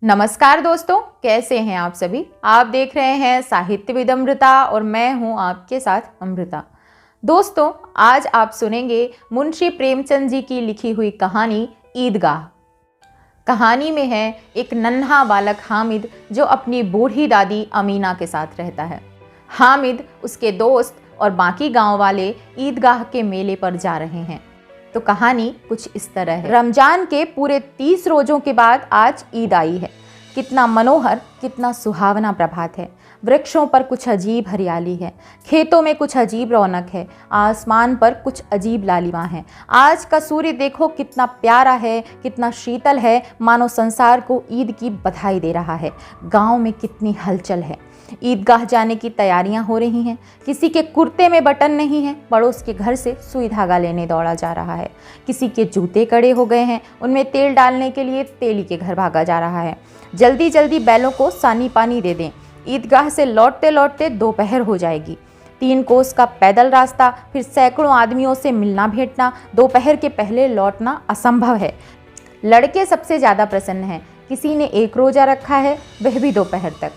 नमस्कार दोस्तों, कैसे हैं आप सभी। आप देख रहे हैं साहित्यविद अमृता और मैं हूं आपके साथ अमृता। दोस्तों, आज आप सुनेंगे मुंशी प्रेमचंद जी की लिखी हुई कहानी ईदगाह। कहानी में है एक नन्हा बालक हामिद जो अपनी बूढ़ी दादी अमीना के साथ रहता है। हामिद, उसके दोस्त और बाकी गांव वाले ईदगाह के मेले पर जा रहे हैं। तो कहानी कुछ इस तरह है। रमजान के पूरे 30 रोजों के बाद आज ईद आई है। कितना मनोहर, कितना सुहावना प्रभात है। वृक्षों पर कुछ अजीब हरियाली है, खेतों में कुछ अजीब रौनक है, आसमान पर कुछ अजीब लालिमा है। आज का सूर्य देखो कितना प्यारा है, कितना शीतल है, मानो संसार को ईद की बधाई दे रहा है। गांव में कितनी हलचल है। ईदगाह जाने की तैयारियां हो रही हैं। किसी के कुर्ते में बटन नहीं है, पड़ोस के घर से सुई धागा लेने दौड़ा जा रहा है। किसी के जूते कड़े हो गए हैं, उनमें तेल डालने के लिए तेली के घर भागा जा रहा है। जल्दी जल्दी बैलों को सानी पानी दे दें। ईदगाह से लौटते लौटते दोपहर हो जाएगी। 3 कोस का पैदल रास्ता, फिर सैकड़ों आदमियों से मिलना भेंटना, दोपहर के पहले लौटना असंभव है। लड़के सबसे ज़्यादा प्रसन्न हैं। किसी ने 1 रोज़ा रखा है, वह भी दोपहर तक।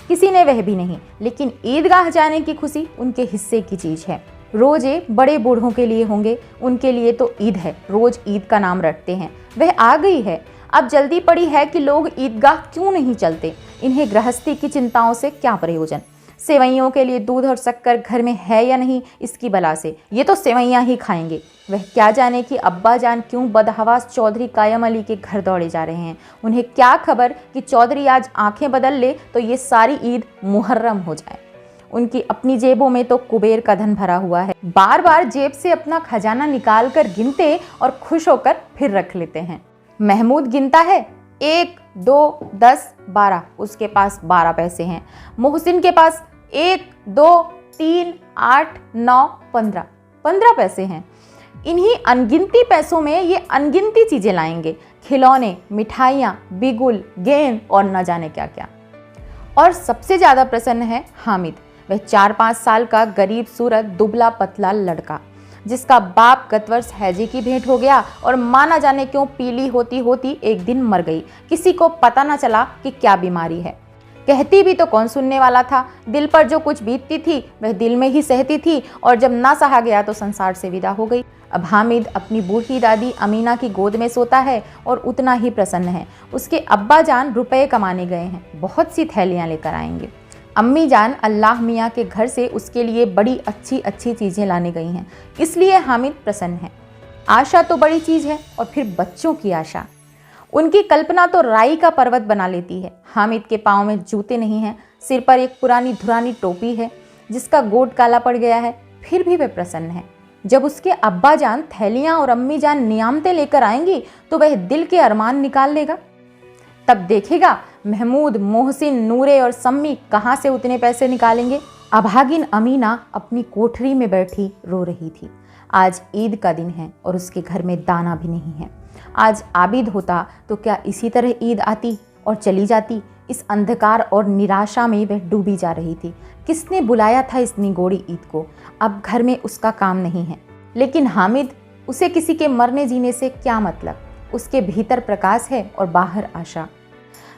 किसी ने वह भी नहीं, लेकिन ईदगाह जाने की खुशी उनके हिस्से की चीज़ है। रोजे बड़े बूढ़ों के लिए होंगे, उनके लिए तो ईद है, रोज़ ईद का नाम रटते हैं। वह आ गई है। अब जल्दी पड़ी है कि लोग ईदगाह क्यों नहीं चलते। इन्हें गृहस्थी की चिंताओं से क्या प्रयोजन। सेवैयों के लिए दूध और शक्कर घर में है या नहीं, इसकी बला से ये तो सेवैयाँ ही खाएंगे। वह क्या जाने कि अब्बा जान क्यों बदहवास चौधरी कायम अली के घर दौड़े जा रहे हैं। उन्हें क्या खबर कि चौधरी आज आंखें बदल ले तो ये सारी ईद मुहर्रम हो जाए। उनकी अपनी जेबों में तो कुबेर का धन भरा हुआ है। बार बार जेब से अपना खजाना निकाल कर गिनते और खुश होकर फिर रख लेते हैं। महमूद गिनता है, 1, 2, 10, 12। उसके पास 12 पैसे हैं। मोहसिन के पास 1, 2, 3, 8, 9, 15 पैसे हैं। इन्हीं अनगिनती पैसों में ये अनगिनती चीजें लाएंगे, खिलौने, मिठाइयाँ, बिगुल, गेंद और न जाने क्या क्या। और सबसे ज्यादा प्रसन्न है हामिद। वह 4-5 साल का गरीब सूरत दुबला पतला लड़का, जिसका बाप गत वर्ष हैजे की भेंट हो गया और मां न जाने क्यों पीली होती होती एक दिन मर गई। किसी को पता न चला कि क्या बीमारी है। कहती भी तो कौन सुनने वाला था। दिल पर जो कुछ बीतती थी वह दिल में ही सहती थी, और जब ना सहा गया तो संसार से विदा हो गई। अब हामिद अपनी बूढ़ी दादी अमीना की गोद में सोता है और उतना ही प्रसन्न है। उसके अब्बा जान रुपए कमाने गए हैं, बहुत सी थैलियाँ लेकर आएंगे। अम्मी जान अल्लाह मियाँ के घर से उसके लिए बड़ी अच्छी अच्छी चीज़ें लाने गई हैं, इसलिए हामिद प्रसन्न है। आशा तो बड़ी चीज़ है, और फिर बच्चों की आशा। उनकी कल्पना तो राई का पर्वत बना लेती है। हामिद के पाँव में जूते नहीं हैं, सिर पर एक पुरानी धुरानी टोपी है जिसका गोट काला पड़ गया है, फिर भी वह प्रसन्न है। जब उसके अब्बा जान थैलियाँ और अम्मी जान नियामतें लेकर आएंगी तो वह दिल के अरमान निकाल लेगा। तब देखेगा महमूद, मोहसिन, नूरे और सम्मी कहाँ से उतने पैसे निकालेंगे। अभागिन अमीना अपनी कोठरी में बैठी रो रही थी। आज ईद का दिन है और उसके घर में दाना भी नहीं है। आज आबिद होता तो क्या इसी तरह ईद आती और चली जाती। इस अंधकार और निराशा में वह डूबी जा रही थी। किसने बुलाया था इस निगोड़ी ईद को। अब घर में उसका काम नहीं है, लेकिन हामिद, उसे किसी के मरने जीने से क्या मतलब। उसके भीतर प्रकाश है और बाहर आशा।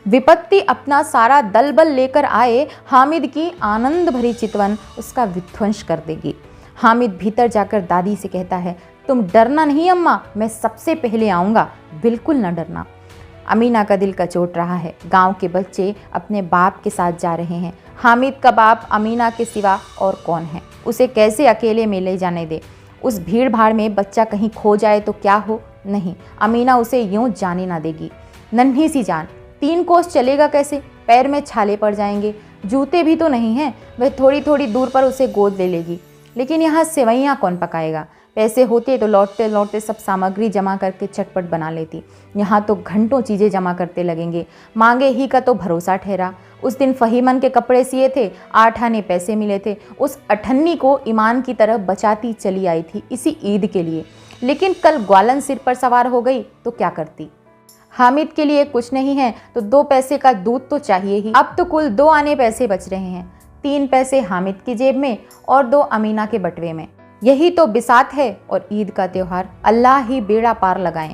विपत्ति अपना सारा दल बल लेकर आए, हामिद की आनंद भरी चितवन उसका विध्वंस कर देगी। हामिद भीतर जाकर दादी से कहता है, तुम डरना नहीं अम्मा, मैं सबसे पहले आऊँगा, बिल्कुल न डरना। अमीना का दिल कचोट रहा है। गांव के बच्चे अपने बाप के साथ जा रहे हैं। हामिद का बाप अमीना के सिवा और कौन है। उसे कैसे अकेले में ले जाने दे। उस भीड़ भाड़ में बच्चा कहीं खो जाए तो क्या हो। नहीं, अमीना उसे यूं जाने ना देगी। नन्ही सी जान, 3 कोस चलेगा कैसे। पैर में छाले पड़ जाएंगे, जूते भी तो नहीं हैं। वह थोड़ी थोड़ी दूर पर उसे गोद ले लेगी। लेकिन यहाँ सेवैयाँ कौन पकाएगा। पैसे होते तो लौटते लौटते सब सामग्री जमा करके चटपट बना लेती। यहाँ तो घंटों चीज़ें जमा करते लगेंगे। मांगे ही का तो भरोसा ठहरा। उस दिन फहीमन के कपड़े सिए थे, 8 आने पैसे मिले थे। उस अठन्नी को ईमान की तरह बचाती चली आई थी इसी ईद के लिए। लेकिन कल ग्वालन सिर पर सवार हो गई तो क्या करती। हामिद के लिए कुछ नहीं है तो 2 पैसे का दूध तो चाहिए ही। अब तो कुल 2 आने पैसे बच रहे हैं। 3 पैसे हामिद की जेब में और 2 अमीना के बटवे में। यही तो बिसात है और ईद का त्योहार। अल्लाह ही बेड़ा पार लगाएं।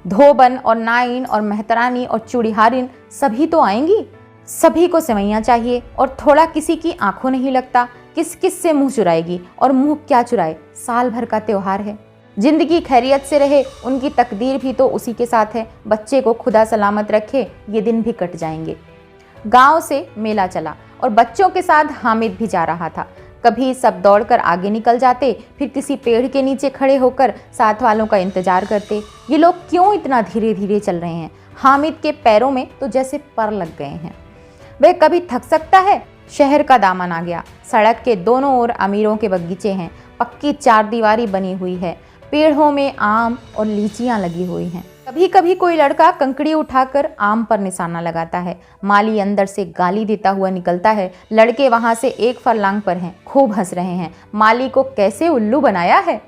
धोबन और नाइन और मेहतरानी और चूड़ीहारिन सभी तो आएंगी। सभी को सेवैयाँ चाहिए और थोड़ा किसी की आंखों नहीं लगता। किस किस से मुंह चुराएगी और मुंह क्या चुराए, साल भर का त्योहार है। जिंदगी खैरियत से रहे, उनकी तकदीर भी तो उसी के साथ है। बच्चे को खुदा सलामत रखे, ये दिन भी कट जाएंगे। गांव से मेला चला और बच्चों के साथ हामिद भी जा रहा था। कभी सब दौड़कर आगे निकल जाते, फिर किसी पेड़ के नीचे खड़े होकर साथ वालों का इंतजार करते। ये लोग क्यों इतना धीरे धीरे चल रहे हैं? हामिद के पैरों में तो जैसे पर लग गए हैं। वह कभी थक सकता है। शहर का दामन आ गया। सड़क के दोनों ओर अमीरों के बगीचे हैं। पक्की चारदीवारी बनी हुई है। पेड़ों में आम और लीचियां लगी हुई हैं। कभी कभी कोई लड़का कंकड़ी उठाकर आम पर निशाना लगाता है। माली अंदर से गाली देता हुआ निकलता है। लड़के वहां से एक फरलांग पर हैं, खूब हंस रहे हैं। माली को कैसे उल्लू बनाया है।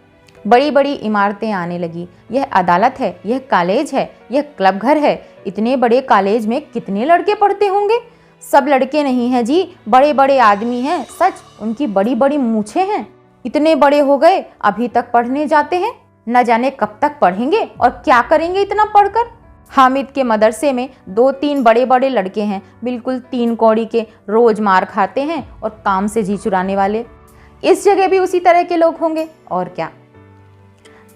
बड़ी बड़ी इमारतें आने लगी। यह अदालत है, यह कॉलेज है, यह क्लब घर है। इतने बड़े कॉलेज में कितने लड़के पढ़ते होंगे? सब लड़के नहीं हैं जी, बड़े बड़े आदमी हैं। सच, उनकी बड़ी बड़ी मूछें हैं। इतने बड़े हो गए, अभी तक पढ़ने जाते हैं। न जाने कब तक पढ़ेंगे और क्या करेंगे इतना पढ़कर। हामिद के मदरसे में 2-3 बड़े बड़े लड़के हैं, बिल्कुल 3 कौड़ी के, रोज मार खाते हैं और काम से जी चुराने वाले। इस जगह भी उसी तरह के लोग होंगे और क्या।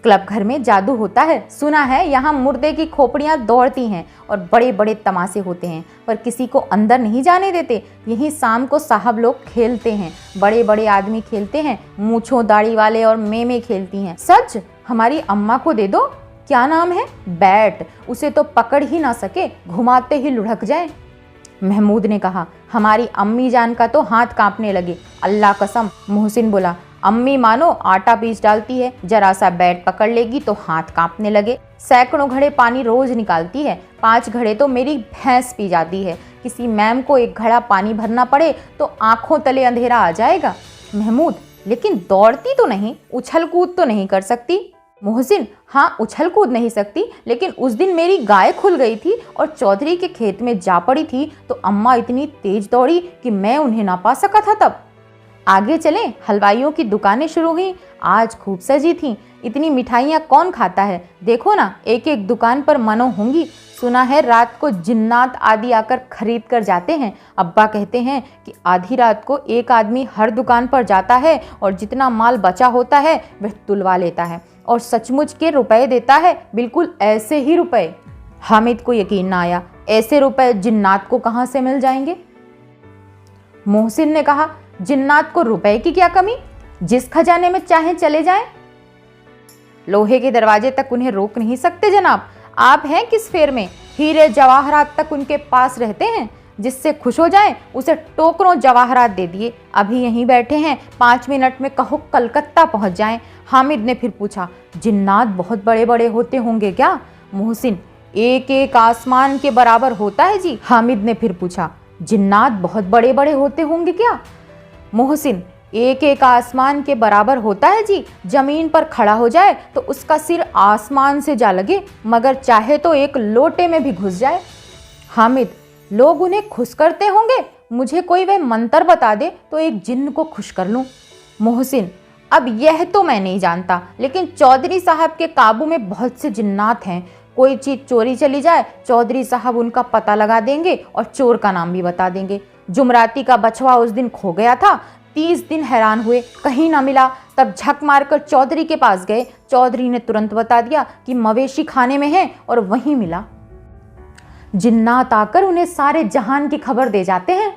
क्लब घर में जादू होता है, सुना है। यहाँ मुर्दे की खोपड़ियाँ दौड़ती हैं और बड़े बड़े तमाशे होते हैं, पर किसी को अंदर नहीं जाने देते। यही शाम को साहब लोग खेलते हैं, बड़े बड़े आदमी खेलते हैं। मूंछों दाढ़ी वाले और मेमे खेलती हैं। सच, हमारी अम्मा को दे दो। क्या नाम है? बैट। उसे तो पकड़ ही ना सके, घुमाते ही लुढ़क जाए। महमूद ने कहा। हमारी अम्मी जान का तो हाथ कांपने लगे। अल्लाह कसम, मोहसिन बोला। अम्मी मानो आटा पीस डालती है, जरा सा बैट पकड़ लेगी तो हाथ कांपने लगे। सैकड़ों घड़े पानी रोज निकालती है। 5 घड़े तो मेरी भैंस पी जाती है। किसी मैम को 1 घड़ा पानी भरना पड़े तो आंखों तले अंधेरा आ जाएगा। महमूद, लेकिन दौड़ती तो नहीं, उछल कूद तो नहीं कर सकती? मोहसिन, हाँ, उछल कूद नहीं सकती, लेकिन उस दिन मेरी गाय खुल गई थी और चौधरी के खेत में जा पड़ी थी तो अम्मा इतनी तेज दौड़ी कि मैं उन्हें ना पा सका था। तब आगे चलें। हलवाइयों की दुकानें शुरू हुई। आज खूब सजी थी। इतनी मिठाइयाँ कौन खाता है? देखो ना, एक एक दुकान पर मनो होंगी। सुना है रात को जिन्नात आदि आकर खरीद कर जाते हैं। अब्बा कहते हैं कि आधी रात को एक आदमी हर दुकान पर जाता है और जितना माल बचा होता है वह तुलवा लेता है और सचमुच के रुपए देता है, बिल्कुल ऐसे ही रुपए। हामिद को यकीन ना आया। ऐसे रुपए जिन्नात को कहाँ से मिल जाएंगे? मोहसिन ने कहा, जिन्नात को रुपए की क्या कमी, जिस खजाने में चाहे चले जाएं। लोहे के दरवाजे तक उन्हें रोक नहीं सकते जनाब। आप हैं किस फेर में? हीरे जवाहरात तक उनके पास रहते हैं। जिससे खुश हो जाए उसे टोकरों जवाहरात दे दिए। अभी यहीं बैठे हैं, 5 मिनट में कहो कलकत्ता पहुंच जाएं। हामिद ने फिर पूछा, जिन्नात बहुत बड़े बड़े होते होंगे क्या? मोहसिन, एक एक आसमान के बराबर होता है जी। हामिद ने फिर पूछा, जिन्नात बहुत बड़े बड़े होते होंगे क्या? मोहसिन, एक एक आसमान के बराबर होता है जी। जमीन पर खड़ा हो जाए तो उसका सिर आसमान से जा लगे, मगर चाहे तो एक लोटे में भी घुस जाए। हामिद, लोग उन्हें खुश करते होंगे। मुझे कोई वह मंत्र बता दे तो एक जिन्न को खुश कर लूं। मोहसिन, अब यह तो मैं नहीं जानता, लेकिन चौधरी साहब के काबू में बहुत से जिन्नात हैं। कोई चीज चोरी चली जाए, चौधरी साहब उनका पता लगा देंगे और चोर का नाम भी बता देंगे। जुमराती का बछवा उस दिन खो गया था। 30 दिन हैरान हुए, कहीं ना मिला। तब झक मारकर चौधरी के पास गए। चौधरी ने तुरंत बता दिया कि मवेशी खाने में है और वहीं मिला। जिन्नात आकर उन्हें सारे जहान की खबर दे जाते हैं।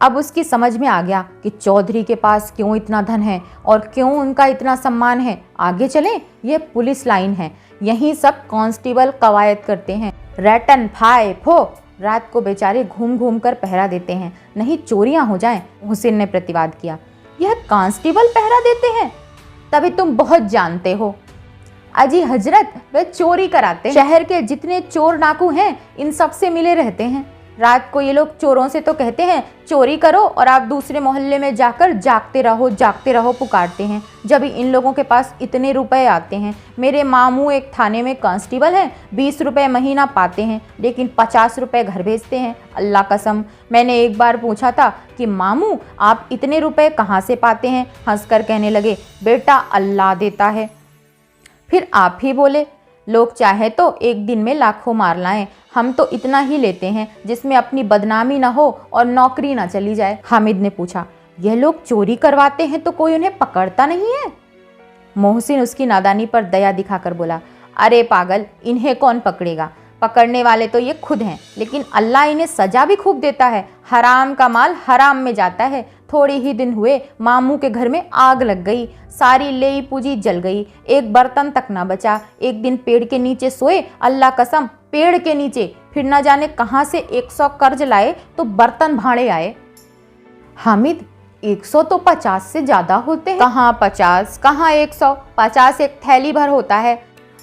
अब उसकी समझ में आ गया कि चौधरी के पास क्यों इतना धन है और क्यों उनका इतना सम्मान है। आगे चलें, ये पुलिस लाइन है। यहीं सब कांस्टेबल कवायद करते हैं। रैटन फाय फो, रात को बेचारे घूम घूम कर पहरा देते हैं, नहीं चोरियां हो जाएं। हुसैन ने प्रतिवाद किया। यह कांस्टेबल पहरा देते हैं? तभी तुम बहुत जानते हो। अजी हजरत, वे चोरी कराते हैं। शहर के जितने चोर डाकू हैं इन सब से मिले रहते हैं। रात को ये लोग चोरों से तो कहते हैं चोरी करो, और आप दूसरे मोहल्ले में जाकर जागते रहो पुकारते हैं। जब इन लोगों के पास इतने रुपए आते हैं। मेरे मामू एक थाने में कांस्टेबल हैं, 20 रुपए महीना पाते हैं, लेकिन 50 रुपए घर भेजते हैं। अल्लाह कसम, मैंने एक बार पूछा था कि मामू आप इतने रुपए कहाँ से पाते हैं? हंसकर कहने लगे, बेटा अल्लाह देता है। फिर आप ही बोले, लोग चाहे तो एक दिन में लाखों मार लाएं, हम तो इतना ही लेते हैं जिसमें अपनी बदनामी ना हो और नौकरी ना चली जाए। हामिद ने पूछा, यह लोग चोरी करवाते हैं तो कोई उन्हें पकड़ता नहीं है? मोहसिन उसकी नादानी पर दया दिखाकर बोला, अरे पागल, इन्हें कौन पकड़ेगा? पकड़ने वाले तो ये खुद हैं, लेकिन अल्लाह इन्हें सजा भी खूब देता है। हराम का माल हराम में जाता है। थोड़े ही दिन हुए मामू के घर में आग लग गई, सारी लेई पूंजी जल गई, एक बर्तन तक ना बचा। एक दिन पेड़ के नीचे सोए, अल्लाह कसम पेड़ के नीचे, फिर ना जाने कहां से 100 कर्ज लाए तो बर्तन भाड़े आए। हामिद, 100 तो 50 से ज्यादा होते हैं। कहाँ 50, कहाँ 100? 50 एक थैली भर होता है,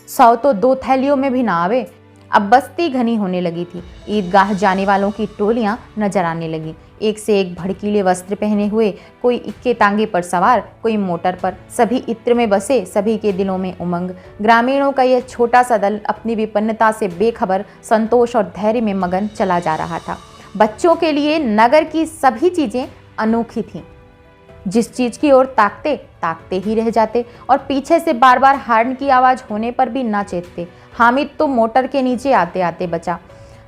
100 तो 2 थैलियों में भी ना आवे। अब बस्ती घनी होने लगी थी। ईदगाह जाने वालों की टोलियां नजर आने लगी, एक से एक भड़कीले वस्त्र पहने हुए, कोई इक्के तांगे पर सवार, कोई मोटर पर। सभी इत्र में बसे, सभी के दिलों में उमंग। ग्रामीणों का यह छोटा सा दल अपनी विपन्नता से बेखबर संतोष और धैर्य में मगन चला जा रहा था। बच्चों के लिए नगर की सभी चीजें अनोखी थीं। जिस चीज की ओर ताकते ताकते ही रह जाते और पीछे से बार बार हार्न की आवाज होने पर भी ना चेतते। हामिद तो मोटर के नीचे आते आते बचा।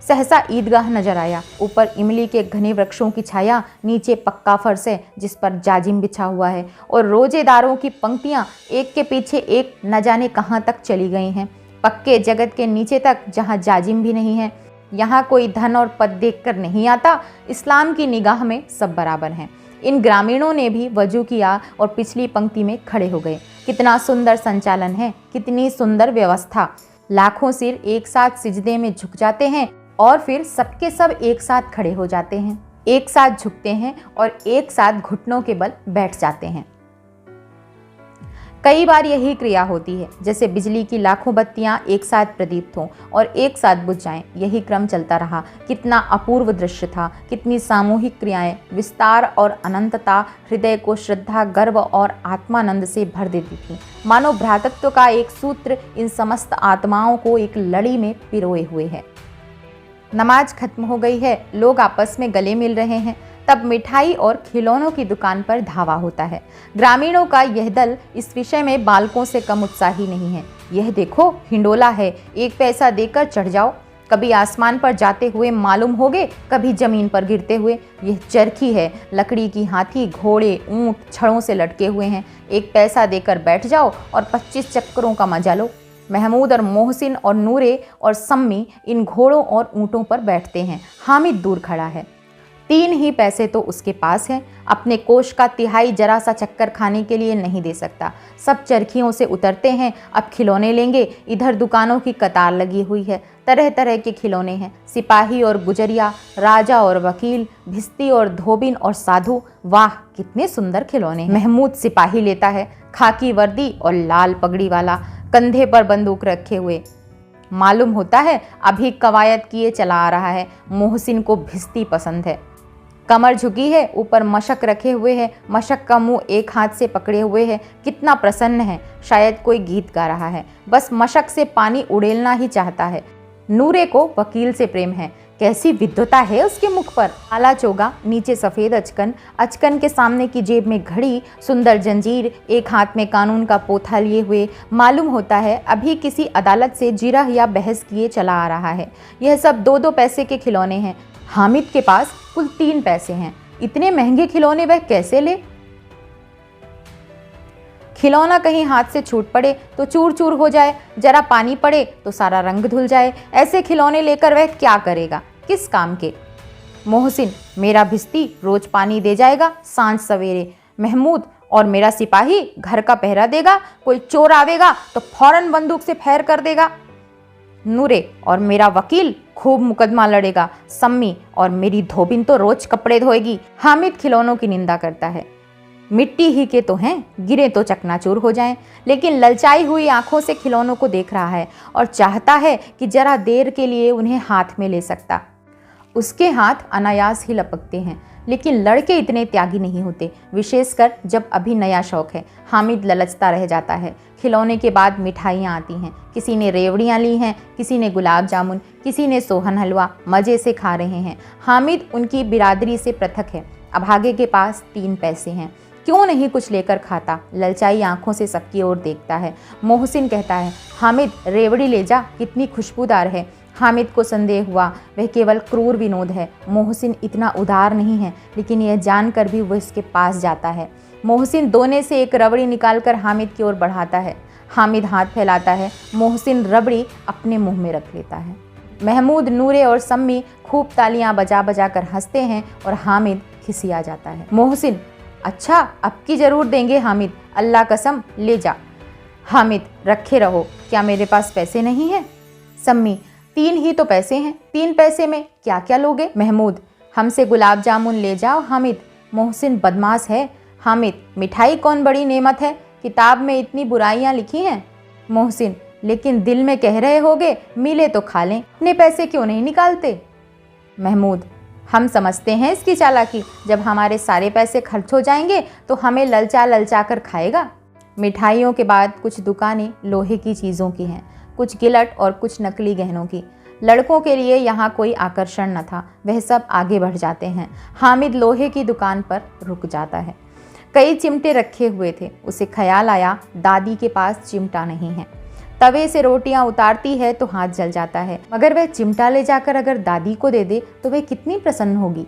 सहसा ईदगाह नजर आया। ऊपर इमली के घने वृक्षों की छाया, नीचे पक्का फर्श है जिस पर जाजिम बिछा हुआ है, और रोजेदारों की पंक्तियां एक के पीछे एक न जाने कहां तक चली गई हैं, पक्के जगत के नीचे तक, जहां जाजिम भी नहीं है। यहाँ कोई धन और पद देखकर नहीं आता। इस्लाम की निगाह में सब बराबर हैं। इन ग्रामीणों ने भी वजू किया और पिछली पंक्ति में खड़े हो गए। कितना सुंदर संचालन है, कितनी सुंदर व्यवस्था। लाखों सिर एक साथ सिजदे में झुक जाते हैं और फिर सबके सब एक साथ खड़े हो जाते हैं, एक साथ झुकते हैं और एक साथ घुटनों के बल बैठ जाते हैं। कई बार यही क्रिया होती है, जैसे बिजली की लाखों बत्तियां एक साथ प्रदीप्त हों और एक साथ बुझ जाएं। यही क्रम चलता रहा। कितना अपूर्व दृश्य था, कितनी सामूहिक क्रियाएं, विस्तार और अनंतता हृदय को श्रद्धा, गर्व और आत्मानंद से भर देती थी। मानो भ्रातृत्व का एक सूत्र इन समस्त आत्माओं को एक लड़ी में पिरोए हुए है। नमाज खत्म हो गई है, लोग आपस में गले मिल रहे हैं। तब मिठाई और खिलौनों की दुकान पर धावा होता है। ग्रामीणों का यह दल इस विषय में बालकों से कम उत्साही नहीं है। यह देखो, हिंडोला है, 1 पैसा देकर चढ़ जाओ। कभी आसमान पर जाते हुए मालूम होगे, कभी जमीन पर गिरते हुए। यह चरखी है, लकड़ी की हाथी, घोड़े, ऊंट छड़ों से लटके हुए हैं। 1 पैसा देकर बैठ जाओ और 25 चक्करों का मजा लो। महमूद और मोहसिन और नूरे और सम्मी इन घोड़ों और ऊँटों पर बैठते हैं। हामिद दूर खड़ा है। 3 ही पैसे तो उसके पास हैं। अपने कोष का तिहाई जरा सा चक्कर खाने के लिए नहीं दे सकता। सब चरखियों से उतरते हैं, अब खिलौने लेंगे। इधर दुकानों की कतार लगी हुई है, तरह तरह के खिलौने हैं। सिपाही और गुजरिया, राजा और वकील, भिस्ती और धोबिन और साधु। वाह, कितने सुंदर खिलौने। महमूद सिपाही लेता है, खाकी वर्दी और लाल पगड़ी वाला, कंधे पर बंदूक रखे हुए। मालूम होता है अभी कवायद किए चला आ रहा है। मोहसिन को भिस्ती पसंद है। कमर झुकी है, ऊपर मशक रखे हुए है, मशक का मुंह एक हाथ से पकड़े हुए है। कितना प्रसन्न है, शायद कोई गीत गा रहा है, बस मशक से पानी उड़ेलना ही चाहता है। नूरे को वकील से प्रेम है, कैसी विद्वता है उसके मुख पर। काला चोगा, नीचे सफेद अचकन, अचकन के सामने की जेब में घड़ी, सुंदर जंजीर, एक हाथ में कानून का पोथा लिए हुए। मालूम होता है अभी किसी अदालत से जिरह या बहस किए चला आ रहा है। यह सब 2-2 पैसे के खिलौने हैं। हामिद के पास कुल 3 पैसे हैं। इतने महंगे खिलौने वह कैसे ले? खिलौना कहीं हाथ से छूट पड़े तो चूर चूर हो जाए, जरा पानी पड़े तो सारा रंग धुल जाए। ऐसे खिलौने लेकर वह क्या करेगा, किस काम के? मोहसिन, मेरा भिस्ती रोज पानी दे जाएगा सांझ सवेरे। महमूद, और मेरा सिपाही घर का पहरा देगा, कोई चोर आवेगा तो फौरन बंदूक से फैर कर देगा। नूरे, और मेरा वकील खूब मुकदमा लड़ेगा। सम्मी, और मेरी धोबिन तो रोज कपड़े धोएगी। हामिद खिलौनों की निंदा करता है। मिट्टी ही के तो हैं, गिरे तो चकनाचूर हो जाएं। लेकिन ललचाई हुई आंखों से खिलौनों को देख रहा है और चाहता है कि जरा देर के लिए उन्हें हाथ में ले सकता। उसके हाथ अनायास ही लपकते हैं, लेकिन लड़के इतने त्यागी नहीं होते, विशेषकर जब अभी नया शौक है। हामिद ललचता रह जाता है। खिलौने के बाद मिठाइयाँ आती हैं। किसी ने रेवड़ियाँ ली हैं, किसी ने गुलाब जामुन, किसी ने सोहन हलवा। मज़े से खा रहे हैं। हामिद उनकी बिरादरी से पृथक है। अभागे के पास 3 पैसे हैं। क्यों नहीं कुछ लेकर खाता। ललचाई आंखों से सबकी ओर देखता है। मोहसिन कहता है, हामिद रेवड़ी ले जा, कितनी खुशबूदार है। हामिद को संदेह हुआ वह केवल क्रूर विनोद है। मोहसिन इतना उदार नहीं है, लेकिन यह जानकर भी वह इसके पास जाता है। मोहसिन दोने से एक रबड़ी निकालकर हामिद की ओर बढ़ाता है। हामिद हाथ फैलाता है। मोहसिन रबड़ी अपने मुंह में रख लेता है। महमूद, नूरे और सम्मी खूब तालियां बजा बजा कर हंसते हैं और हामिद खिसिया जाता है। मोहसिन, अच्छा अब की जरूर देंगे हामिद, अल्लाह कसम ले जा। हामिद, रखे रहो, क्या मेरे पास पैसे नहीं हैं? सम्मी, 3 ही तो पैसे हैं, 3 पैसे में क्या क्या लोगे? महमूद, हमसे गुलाब जामुन ले जाओ हामिद। मोहसिन बदमाश है। हामिद, मिठाई कौन बड़ी नेमत है, किताब में इतनी बुराइयां लिखी हैं। मोहसिन, लेकिन दिल में कह रहे होगे मिले तो खा लें, अपने पैसे क्यों नहीं निकालते? महमूद, हम समझते हैं इसकी चालाकी, जब हमारे सारे पैसे खर्च हो जाएंगे तो हमें ललचा ललचा कर खाएगा। मिठाइयों के बाद कुछ दुकानें लोहे की चीज़ों की हैं, कुछ गिलट और कुछ नकली गहनों की। लड़कों के लिए यहाँ कोई आकर्षण न था, वह सब आगे बढ़ जाते हैं। हामिद लोहे की दुकान पर रुक जाता है। कई चिमटे रखे हुए थे। उसे ख्याल आया दादी के पास चिमटा नहीं है। तवे से रोटियां उतारती है तो हाथ जल जाता है, मगर वह चिमटा ले जाकर अगर दादी को दे दे तो वह कितनी प्रसन्न होगी।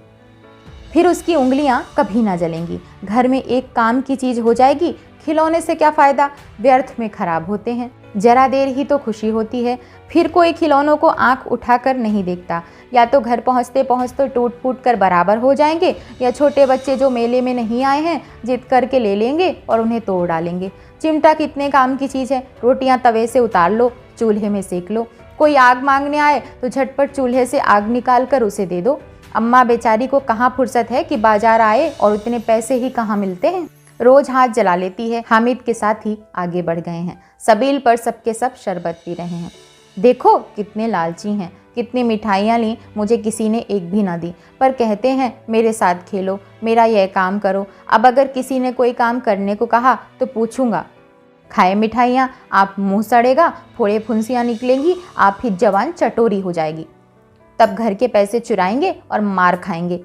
फिर उसकी उंगलियां कभी ना जलेंगी। घर में एक काम की चीज हो जाएगी। खिलौने से क्या फायदा, व्यर्थ में खराब होते हैं। जरा देर ही तो खुशी होती है, फिर कोई खिलौनों को आंख उठाकर नहीं देखता। या तो घर पहुंचते पहुंचते टूट फूट कर बराबर हो जाएंगे, या छोटे बच्चे जो मेले में नहीं आए हैं जिद करके ले लेंगे और उन्हें तोड़ डालेंगे। चिमटा कितने काम की चीज़ है। रोटियां तवे से उतार लो, चूल्हे में सेक लो। कोई आग मांगने आए तो झटपट चूल्हे से आग निकाल कर उसे दे दो। अम्मा बेचारी को कहाँ फुर्सत है कि बाजार आए और इतने पैसे ही कहाँ मिलते हैं। रोज हाथ जला लेती है। हामिद के साथ ही आगे बढ़ गए हैं। सबील पर सबके सब शरबत पी रहे हैं। देखो कितने लालची हैं, कितनी मिठाइयाँ ली, मुझे किसी ने एक भी ना दी, पर कहते हैं मेरे साथ खेलो, मेरा यह काम करो। अब अगर किसी ने कोई काम करने को कहा तो पूछूंगा, खाए मिठाइयाँ, आप मुंह सड़ेगा, फोड़े फुंसियाँ निकलेंगी, आप ही जवान चटोरी हो जाएगी। तब घर के पैसे चुराएंगे और मार खाएंगे।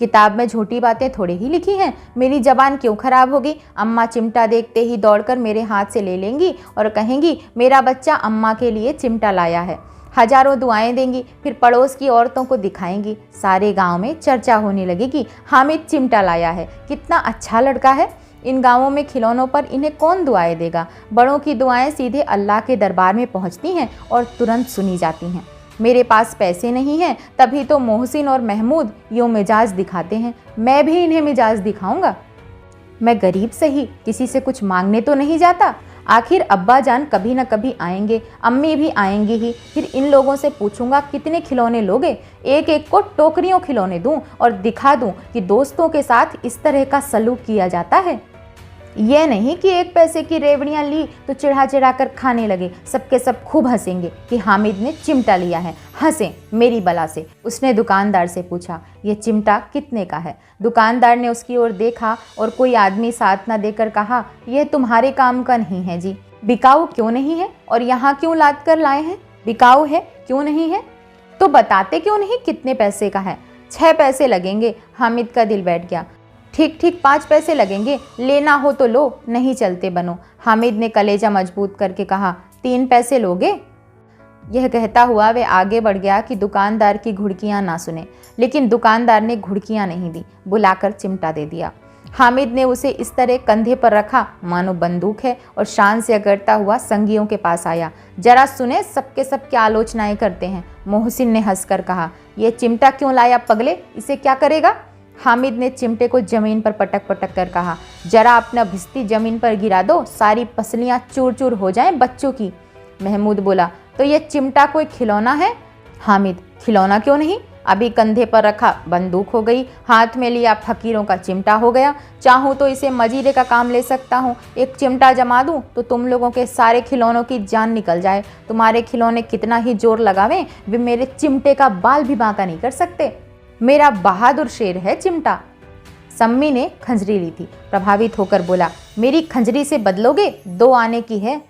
किताब में झूठी बातें थोड़ी ही लिखी हैं, मेरी जबान क्यों खराब होगी। अम्मा चिमटा देखते ही दौड़कर मेरे हाथ से ले लेंगी और कहेंगी मेरा बच्चा अम्मा के लिए चिमटा लाया है। हजारों दुआएं देंगी, फिर पड़ोस की औरतों को दिखाएंगी। सारे गांव में चर्चा होने लगेगी, हामिद चिमटा लाया है, कितना अच्छा लड़का है। इन गांवों में खिलौनों पर इन्हें कौन दुआएं देगा। बड़ों की दुआएं सीधे अल्लाह के दरबार में पहुंचती हैं और तुरंत सुनी जाती हैं। मेरे पास पैसे नहीं हैं, तभी तो मोहसिन और महमूद यूँ मिजाज दिखाते हैं। मैं भी इन्हें मिजाज दिखाऊंगा। मैं गरीब सही, किसी से कुछ मांगने तो नहीं जाता। आखिर अब्बा जान कभी न कभी आएंगे, अम्मी भी आएंगी ही। फिर इन लोगों से पूछूंगा कितने खिलौने लोगे। एक एक को टोकरियों खिलौने दूं और दिखा दूं कि दोस्तों के साथ इस तरह का सलूक किया जाता है। यह नहीं कि 1 पैसे की रेवड़ियां ली तो चिढ़ा चिढ़ा कर खाने लगे। सबके सब खूब हंसेंगे कि हामिद ने चिमटा लिया है। हंसे मेरी बला से। उसने दुकानदार से पूछा, यह चिमटा कितने का है? दुकानदार ने उसकी ओर देखा और कोई आदमी साथ न देकर कहा, यह तुम्हारे काम का नहीं है जी। बिकाऊ क्यों नहीं है और यहाँ क्यों लाद कर लाए हैं? बिकाऊ है क्यों नहीं है तो बताते क्यों नहीं कितने पैसे का है? 6 पैसे लगेंगे। हामिद का दिल बैठ गया। ठीक ठीक 5 पैसे लगेंगे, लेना हो तो लो, नहीं चलते बनो। हामिद ने कलेजा मजबूत करके कहा, 3 पैसे लोगे? यह कहता हुआ वे आगे बढ़ गया कि दुकानदार की घुड़कियां ना सुने, लेकिन दुकानदार ने घुड़कियां नहीं दी, बुलाकर चिमटा दे दिया। हामिद ने उसे इस तरह कंधे पर रखा मानो बंदूक है और शान से अगरता हुआ संगियों के पास आया। जरा सुने सबके सब क्या आलोचनाएं करते हैं। मोहसिन ने हंसकर कहा, यह चिमटा क्यों लाया पगले, इसे क्या करेगा? हामिद ने चिमटे को जमीन पर पटक पटक कर कहा, जरा अपना भिस्ती जमीन पर गिरा दो, सारी पसलियां चूर चूर हो जाएं बच्चों की। महमूद बोला, तो यह चिमटा कोई खिलौना है? हामिद, खिलौना क्यों नहीं, अभी कंधे पर रखा बंदूक हो गई, हाथ में लिया फकीरों का चिमटा हो गया। चाहूँ तो इसे मजीरे का काम ले सकता हूँ। एक चिमटा जमा दूँ तो तुम लोगों के सारे खिलौनों की जान निकल जाए। तुम्हारे खिलौने कितना ही जोर लगावें, वे मेरे चिमटे का बाल भी बांका नहीं कर सकते। मेरा बहादुर शेर है चिमटा। सम्मी ने खंजरी ली थी, प्रभावित होकर बोला, मेरी खंजरी से बदलोगे? 2 आने की है।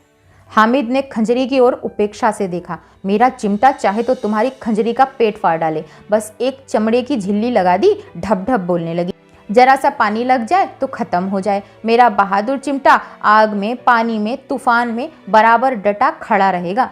हामिद ने खंजरी की ओर उपेक्षा से देखा, मेरा चिमटा चाहे तो तुम्हारी खंजरी का पेट फाड़ डाले। बस एक चमड़े की झिल्ली लगा दी, ढप ढप बोलने लगी। जरा सा पानी लग जाए तो खत्म हो जाए। मेरा बहादुर चिमटा आग में, पानी में, तूफान में बराबर डटा खड़ा रहेगा।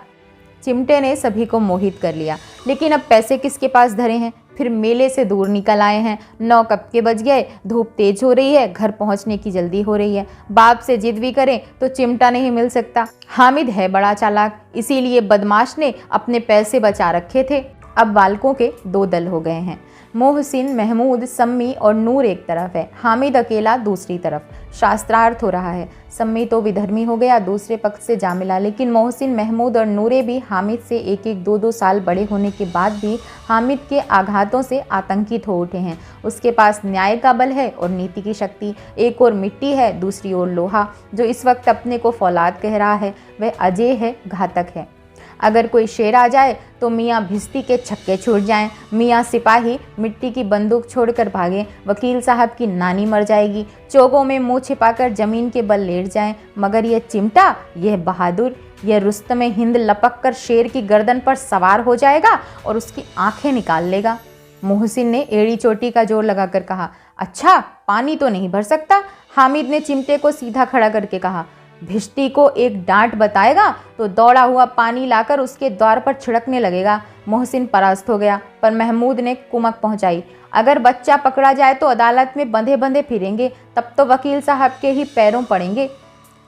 चिमटे ने सभी को मोहित कर लिया। लेकिन अब पैसे किसके पास धरे हैं? फिर मेले से दूर निकल आए हैं। 9 कब के बज गए, धूप तेज हो रही है, घर पहुंचने की जल्दी हो रही है। बाप से जिद भी करें तो चिमटा नहीं मिल सकता। हामिद है बड़ा चालाक, इसीलिए बदमाश ने अपने पैसे बचा रखे थे। अब बालकों के 2 दल हो गए हैं। मोहसिन, महमूद, सम्मी और नूर एक तरफ है, हामिद अकेला दूसरी तरफ। शास्त्रार्थ हो रहा है। सम्मी तो विधर्मी हो गया, दूसरे पक्ष से जा मिला। लेकिन मोहसिन, महमूद और नूरे भी हामिद से 1-1, 2-2 साल बड़े होने के बाद भी हामिद के आघातों से आतंकित हो उठे हैं। उसके पास न्याय का बल है और नीति की शक्ति। एक ओर मिट्टी है, दूसरी ओर लोहा। जो इस वक्त अपने को फौलाद कह रहा है वह अजय है, घातक है। अगर कोई शेर आ जाए तो मियाँ भिस्ती के छक्के छूट जाएं, मियाँ सिपाही मिट्टी की बंदूक छोड़कर भागें, वकील साहब की नानी मर जाएगी, चोगों में मुंह छिपाकर जमीन के बल लेट जाएं, मगर यह चिमटा, यह बहादुर, यह रुस्तम हिंद लपक कर शेर की गर्दन पर सवार हो जाएगा और उसकी आंखें निकाल लेगा। मोहसिन ने एड़ी चोटी का जोर लगाकर कहा, अच्छा पानी तो नहीं भर सकता। हामिद ने चिमटे को सीधा खड़ा करके कहा, भिश्ती को एक डांट बताएगा तो दौड़ा हुआ पानी लाकर उसके द्वार पर छिड़कने लगेगा। मोहसिन परास्त हो गया, पर महमूद ने कुमक पहुंचाई, अगर बच्चा पकड़ा जाए तो अदालत में बंधे बंधे फिरेंगे, तब तो वकील साहब के ही पैरों पड़ेंगे।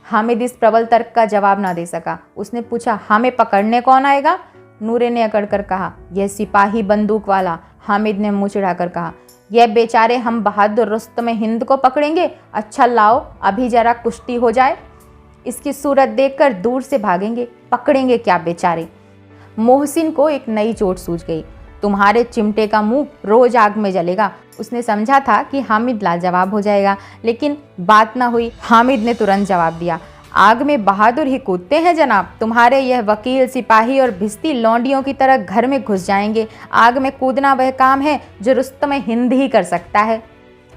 हामिद इस प्रबल तर्क का जवाब ना दे सका। उसने पूछा, हमें पकड़ने कौन आएगा? नूरे ने अकड़कर कहा, यह सिपाही बंदूक वाला। हामिद ने मुंह चिढ़ाकर कहा, यह बेचारे हम बहादुर रुस्तम हिंद को पकड़ेंगे। अच्छा लाओ, अभी जरा कुश्ती हो जाए, इसकी सूरत देखकर दूर से भागेंगे, पकड़ेंगे क्या बेचारे। मोहसिन को एक नई चोट सूझ गई। तुम्हारे चिमटे का मुंह रोज आग में जलेगा। उसने समझा था कि हामिद लाजवाब हो जाएगा, लेकिन बात ना हुई। हामिद ने तुरंत जवाब दिया, आग में बहादुर ही कूदते हैं जनाब। तुम्हारे यह वकील, सिपाही और भिस्ती लौंडियों की तरह घर में घुस जाएंगे। आग में कूदना वह काम है जो रुस्तम हिंद ही कर सकता है।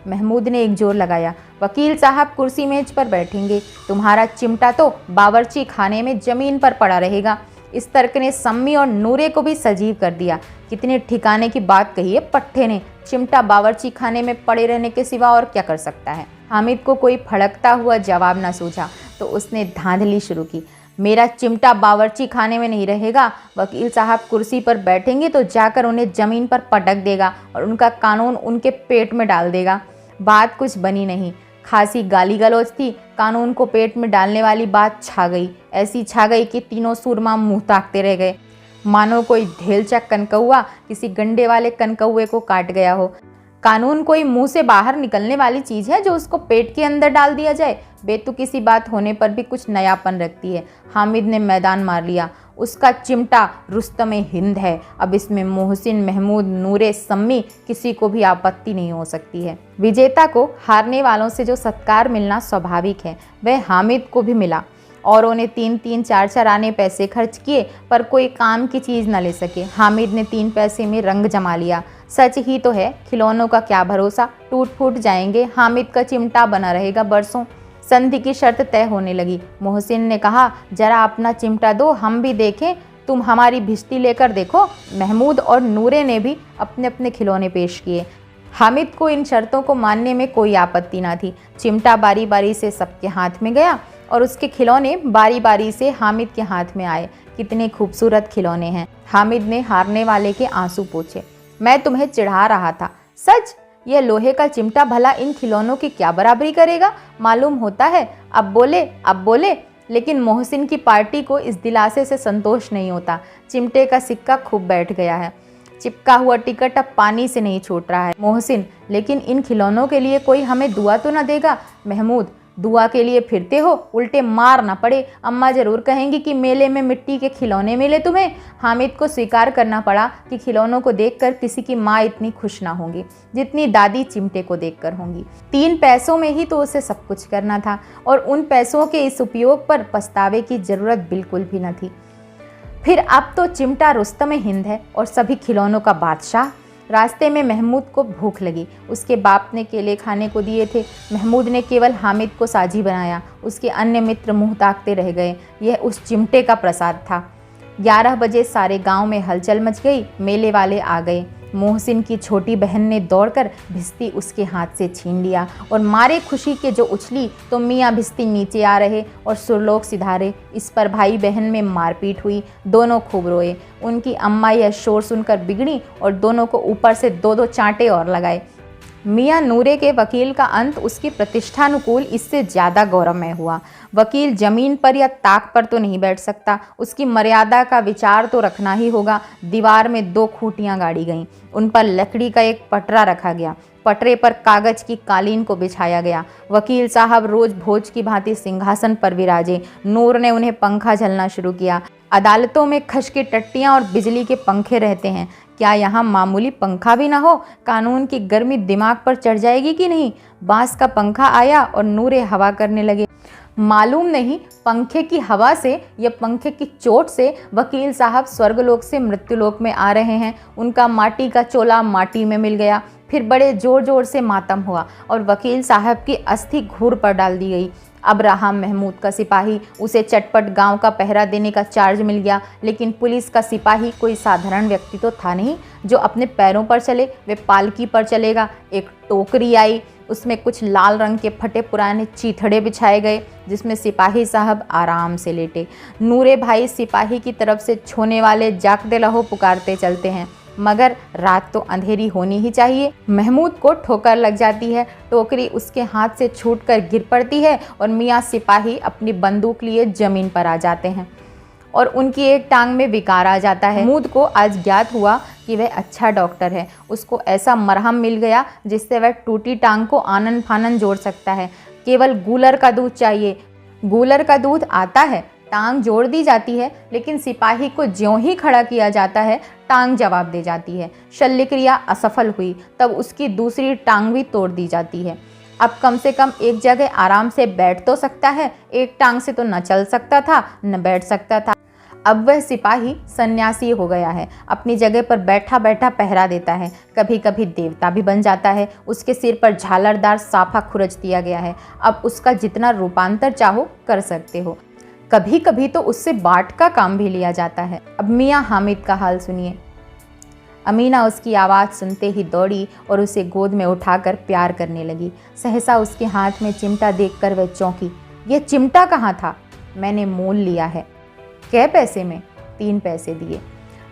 महमूद ने एक जोर लगाया, वकील साहब कुर्सी मेज पर बैठेंगे, तुम्हारा चिमटा तो बावर्ची खाने में जमीन पर पड़ा रहेगा। इस तर्क ने सम्मी और नूरे को भी सजीव कर दिया। कितने ठिकाने की बात कही है पट्टे ने। चिमटा बावर्ची खाने में पड़े रहने के सिवा और क्या कर सकता है। हामिद को कोई फड़कता हुआ जवाब न सूझा तो उसने धांधली शुरू की, मेरा चिमटा बावर्ची खाने में नहीं रहेगा। वकील साहब कुर्सी पर बैठेंगे तो जाकर उन्हें जमीन पर पटक देगा और उनका कानून उनके पेट में डाल देगा। बात कुछ बनी नहीं, खासी गाली गलौज थी। कानून को पेट में डालने वाली बात छा गई, ऐसी छा गई कि तीनों सूरमा मुंह ताकते रह गए, मानो कोई ढेलचा कनकौआ किसी गंडे वाले कनकौए को काट गया हो। कानून कोई मुंह से बाहर निकलने वाली चीज है जो उसको पेट के अंदर डाल दिया जाए। बेतुकी सी बात होने पर भी कुछ नयापन रखती है। हामिद ने मैदान मार लिया, उसका चिमटा रुस्तम हिंद है। अब इसमें मोहसिन, महमूद, नूरे, सम्मी किसी को भी आपत्ति नहीं हो सकती है। विजेता को हारने वालों से जो सत्कार मिलना स्वाभाविक है वह हामिद को भी मिला। औरों ने 3-3, 4-4 आने पैसे खर्च किए पर कोई काम की चीज़ न ले सके। हामिद ने 3 पैसे में रंग जमा लिया। सच ही तो है, खिलौनों का क्या भरोसा, टूट फूट जाएंगे। हामिद का चिमटा बना रहेगा बरसों। संधि की शर्त तय होने लगी। मोहसिन ने कहा, जरा अपना चिमटा दो, हम भी देखें, तुम हमारी भिश्ती लेकर देखो। महमूद और नूरे ने भी अपने अपने खिलौने पेश किए। हामिद को इन शर्तों को मानने में कोई आपत्ति न थी। चिमटा बारी बारी से सबके हाथ में गया और उसके खिलौने बारी बारी से हामिद के हाथ में आए। कितने खूबसूरत खिलौने हैं। हामिद ने हारने वाले के आंसू पोंछे। मैं तुम्हें चिढ़ा रहा था। सच, यह लोहे का चिमटा भला इन खिलौनों की क्या बराबरी करेगा, मालूम होता है। अब बोले। लेकिन मोहसिन की पार्टी को इस दिलासे से संतोष नहीं होता। चिमटे का सिक्का खूब बैठ गया है। चिपका हुआ टिकट अब पानी से नहीं छूट रहा है। मोहसिन, लेकिन इन खिलौनों के लिए कोई हमें दुआ तो न देगा। महमूद, दुआ के लिए फिरते हो, उल्टे मार ना पड़े। अम्मा जरूर कहेंगी कि मेले में मिट्टी के खिलौने मिले तुम्हें। हामिद को स्वीकार करना पड़ा कि खिलौनों को देखकर किसी की माँ इतनी खुश ना होंगी जितनी दादी चिमटे को देखकर होंगी। 3 पैसों में ही तो उसे सब कुछ करना था और उन पैसों के इस उपयोग पर पछतावे की जरूरत बिल्कुल भी न थी। फिर अब तो चिमटा रुस्तम हिंद है और सभी खिलौनों का बादशाह। रास्ते में महमूद को भूख लगी। उसके बाप ने केले खाने को दिए थे। महमूद ने केवल हामिद को साझी बनाया। उसके अन्य मित्र मुंह ताकते रह गए। यह उस चिमटे का प्रसाद था। 11 बजे सारे गांव में हलचल मच गई। मेले वाले आ गए। मोहसिन की छोटी बहन ने दौड़कर भिश्ती उसके हाथ से छीन लिया और मारे खुशी के जो उछली तो मियाँ भिश्ती नीचे आ रहे और सुरलोक सिधारे। इस पर भाई बहन में मारपीट हुई। दोनों खूब रोए। उनकी अम्मा यह शोर सुनकर बिगड़ी और दोनों को ऊपर से 2-2 चांटे और लगाए। मियाँ नूरे के वकील का अंत उसकी प्रतिष्ठानुकूल इससे ज़्यादा गौरवमय हुआ। वकील जमीन पर या ताक पर तो नहीं बैठ सकता, उसकी मर्यादा का विचार तो रखना ही होगा। दीवार में 2 खूंटियाँ गाड़ी गईं, उन पर लकड़ी का एक पटरा रखा गया। पटरे पर कागज की कालीन को बिछाया गया। वकील साहब रोज भोज की भांति सिंहासन पर विराजे। नूर ने उन्हें पंखा झलना शुरू किया। अदालतों में खश की टट्टियाँ और बिजली के पंखे रहते हैं, क्या यहाँ मामूली पंखा भी ना हो? कानून की गर्मी दिमाग पर चढ़ जाएगी कि नहीं? बांस का पंखा आया और नूरे हवा करने लगे। मालूम नहीं पंखे की हवा से या पंखे की चोट से वकील साहब स्वर्गलोक से मृत्युलोक में आ रहे हैं। उनका माटी का चोला माटी में मिल गया। फिर बड़े जोर जोर से मातम हुआ और वकील साहब की अस्थि घूर पर डाल दी गई। अब रहा महमूद का सिपाही, उसे चटपट गांव का पहरा देने का चार्ज मिल गया। लेकिन पुलिस का सिपाही कोई साधारण व्यक्ति तो था नहीं जो अपने पैरों पर चले, वे पालकी पर चलेगा। एक टोकरी आई, उसमें कुछ लाल रंग के फटे पुराने चीथड़े बिछाए गए जिसमें सिपाही साहब आराम से लेटे। नूरे भाई सिपाही की तरफ से छोने वाले जागते रहो पुकारते चलते हैं, मगर रात तो अंधेरी होनी ही चाहिए। महमूद को ठोकर लग जाती है, टोकरी उसके हाथ से छूटकर गिर पड़ती है और मियाँ सिपाही अपनी बंदूक लिए जमीन पर आ जाते हैं और उनकी एक टांग में विकार आ जाता है। महमूद को आज ज्ञात हुआ कि वह अच्छा डॉक्टर है। उसको ऐसा मरहम मिल गया जिससे वह टूटी टांग को आनन फानन जोड़ सकता है। केवल गूलर का दूध चाहिए। गूलर का दूध आता है, टांग जोड़ दी जाती है, लेकिन सिपाही को ज्यों ही खड़ा किया जाता है टांग जवाब दे जाती है। शल्य क्रिया असफल हुई तब उसकी दूसरी टांग भी तोड़ दी जाती है। अब कम से कम एक जगह आराम से बैठ तो सकता है, एक टांग से तो न चल सकता था न बैठ सकता था। अब वह सिपाही सन्यासी हो गया है, अपनी जगह पर बैठा बैठा पहरा देता है, कभी कभी देवता भी बन जाता है। उसके सिर पर झालरदार साफा खुरच दिया गया है। अब उसका जितना रूपांतर चाहो कर सकते हो। कभी कभी तो उससे बाट का काम भी लिया जाता है। अब मियाँ हामिद का हाल सुनिए। अमीना उसकी आवाज़ सुनते ही दौड़ी और उसे गोद में उठाकर प्यार करने लगी। सहसा उसके हाथ में चिमटा देखकर वह चौंकी। यह चिमटा कहाँ था? मैंने मोल लिया है। कै पैसे में? 3 पैसे दिए।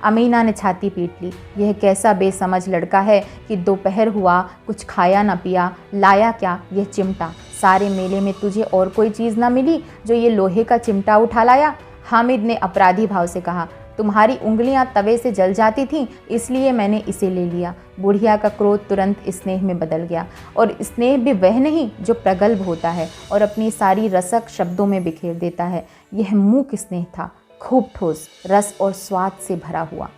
अमीना ने छाती पीट ली। यह कैसा बेसमझ लड़का है कि दोपहर हुआ, कुछ खाया न पिया, लाया क्या? यह चिमटा। सारे मेले में तुझे और कोई चीज़ ना मिली जो ये लोहे का चिमटा उठा लाया? हामिद ने अपराधी भाव से कहा। तुम्हारी उंगलियां तवे से जल जाती थीं, इसलिए मैंने इसे ले लिया। बुढ़िया का क्रोध तुरंत स्नेह में बदल गया, और स्नेह भी वह नहीं जो प्रगल्भ होता है और अपनी सारी रसक शब्दों में बिखेर देता है। यह मूक स्नेह था, खूब ठोस, रस और स्वाद से भरा हुआ।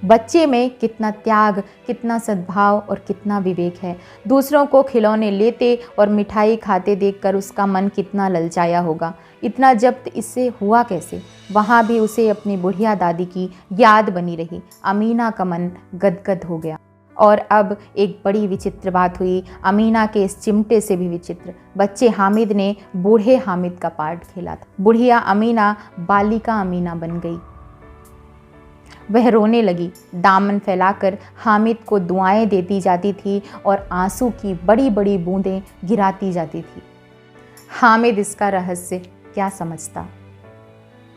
बच्चे में कितना त्याग, कितना सद्भाव और कितना विवेक है। दूसरों को खिलौने लेते और मिठाई खाते देखकर उसका मन कितना ललचाया होगा। इतना जब्त इससे हुआ कैसे? वहाँ भी उसे अपनी बुढ़िया दादी की याद बनी रही। अमीना का मन गदगद हो गया। और अब एक बड़ी विचित्र बात हुई, अमीना के इस चिमटे से भी विचित्र। बच्चे हामिद ने बूढ़े हामिद का पार्ट खेला था। बुढ़िया अमीना बालिका अमीना बन गई। वह रोने लगी, दामन फैलाकर हामिद को दुआएं देती जाती थी और आंसू की बड़ी बड़ी बूंदें गिराती जाती थी। हामिद इसका रहस्य क्या समझता?